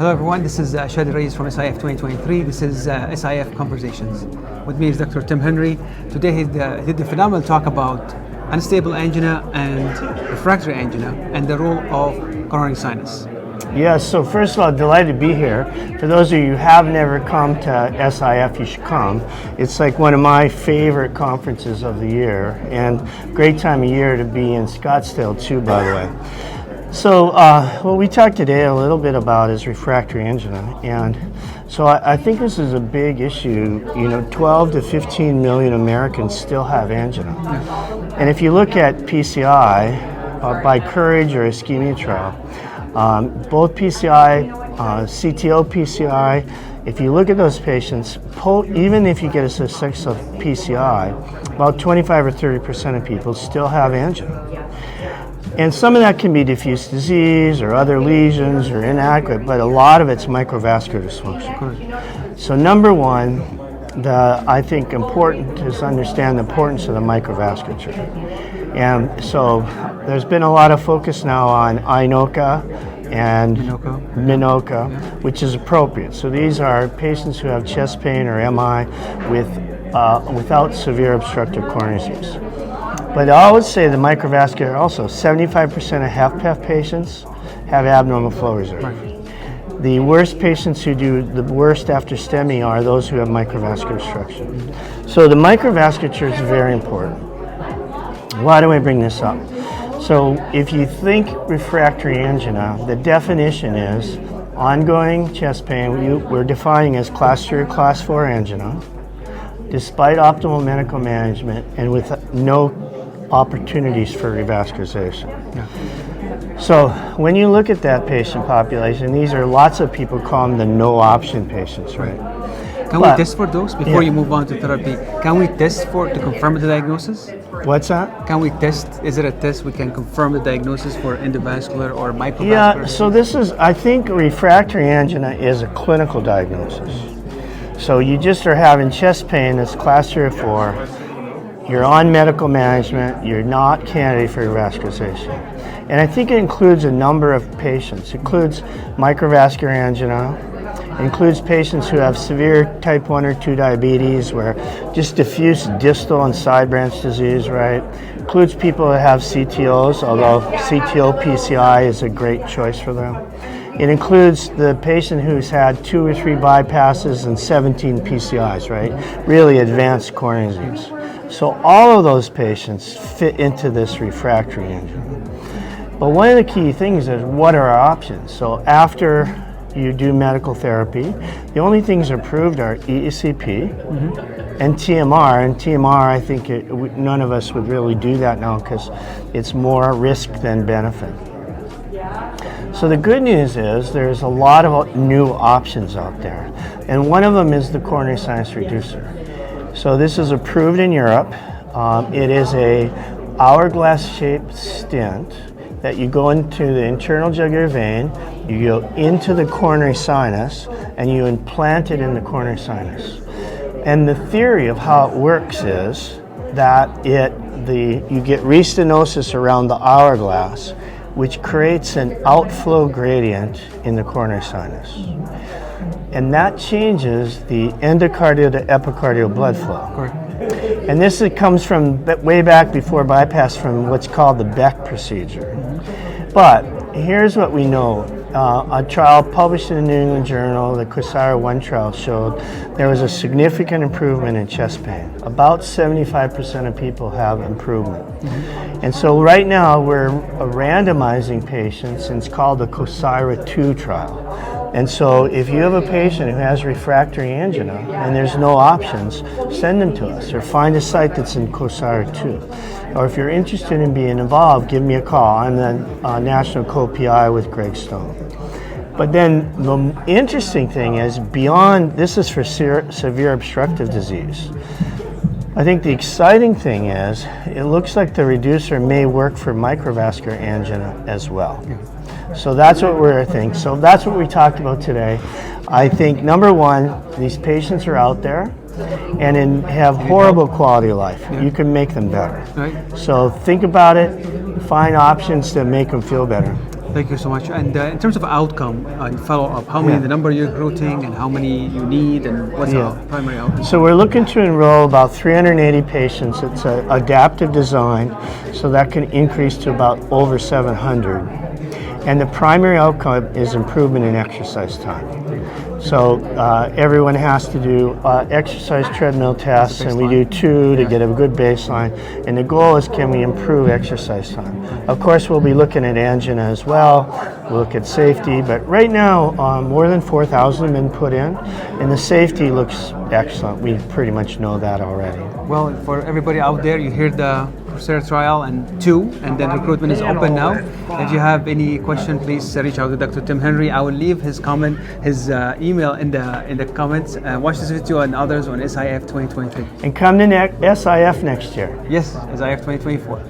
Hello everyone, this is Chadi Alraies from SIF 2023. This is SIF Conversations. With me is Dr. Tim Henry. Today he did a phenomenal talk about unstable angina and refractory angina and the role of coronary sinus. Yes, so first of all, delighted to be here. For those of you who have never come to SIF, you should come. It's like one of my favorite conferences of the year, and great time of year to be in Scottsdale too, by the way. So what we talked today a little bit about is refractory angina, and so I think this is a big issue. 12 to 15 million Americans still have angina. And if you look at PCI, by Courage or ischemia trial, both PCI, CTO PCI, if you look at those patients, even if you get a successful PCI, about 25 or 30% of people still have angina. And some of that can be diffuse disease or other lesions or inadequate, but a lot of it's microvascular dysfunction. So number one, I think important is to understand the importance of the microvasculature. And so there's been a lot of focus now on INOCA and MINOCA, which is appropriate. So these are patients who have chest pain or MI without severe obstructive coronary disease. But I always say the microvascular also, 75% of HFpEF patients have abnormal flow reserve. Right. The worst patients who do the worst after STEMI are those who have microvascular obstruction. So the microvasculature is very important. Why do I bring this up? So if you think refractory angina, the definition is ongoing chest pain, we're defining as class 3 or class 4 angina, despite optimal medical management and with no opportunities for revascularization. Yeah. So when you look at that patient population, these are lots of people call them the no option patients, right? Can we test for those before you move on to therapy? Can we test to confirm the diagnosis? What's that? Can we test? Is it a test we can confirm the diagnosis for endovascular or microvascular? Yeah, so I think refractory angina is a clinical diagnosis. So you just are having chest pain that's class 3 or 4. You're on medical management, you're not candidate for revascularization. And I think it includes a number of patients. It includes microvascular angina, it includes patients who have severe type 1 or 2 diabetes, where just diffuse distal and side branch disease, right? It includes people that have CTOs, although CTO PCI is a great choice for them. It includes the patient who's had 2 or 3 bypasses and 17 PCIs, right? Really advanced coronary disease. So all of those patients fit into this refractory angina. But one of the key things is, what are our options? So after you do medical therapy, the only things approved are EECP and TMR. And TMR, I think none of us would really do that now because it's more risk than benefit. So the good news is there's a lot of new options out there. And one of them is the coronary sinus reducer. So this is approved in Europe. It is a hourglass-shaped stent that you go into the internal jugular vein, you go into the coronary sinus, and you implant it in the coronary sinus. And the theory of how it works is that you get restenosis around the hourglass, which creates an outflow gradient in the coronary sinus. And that changes the endocardial to epicardial blood flow. Correct. And this comes from way back before bypass, from what's called the Beck procedure. But here's what we know. A trial published in the New England Journal, the COSIRA 1 trial, showed there was a significant improvement in chest pain. About 75% of people have improvement. And so right now we're randomizing patients, and it's called the COSIRA 2 trial. And so if you have a patient who has refractory angina and there's no options, send them to us or find a site that's in COSIRA 2. Or if you're interested in being involved, give me a call. I'm the national co-PI with Greg Stone. But then the interesting thing is, beyond, this is for severe obstructive disease. I think the exciting thing is, it looks like the reducer may work for microvascular angina as well. So that's what we're thinking. So that's what we talked about today. I think number one, these patients are out there and have horrible quality of life. You can make them better. So think about it, find options to make them feel better. Thank you so much. And in terms of outcome and follow-up, how many, the number you're recruiting and how many you need and what's the primary outcome? So we're looking to enroll about 380 patients. It's an adaptive design, so that can increase to about over 700. And the primary outcome is improvement in exercise time. So everyone has to do exercise treadmill tests, and we do 2 to get a good baseline. And the goal is, can we improve exercise time? Of course, we'll be looking at angina as well. We'll look at safety, but right now more than 4,000 have been put in, and the safety looks excellent. We pretty much know that already. Well, for everybody out there, you heard the Coursera trial and 2, and then recruitment is open now. If you have any question, please reach out to Dr. Tim Henry. I will leave his comment, his email in the comments. Watch this video and others on SIF 2023. And come to SIF next year. Yes, SIF 2024.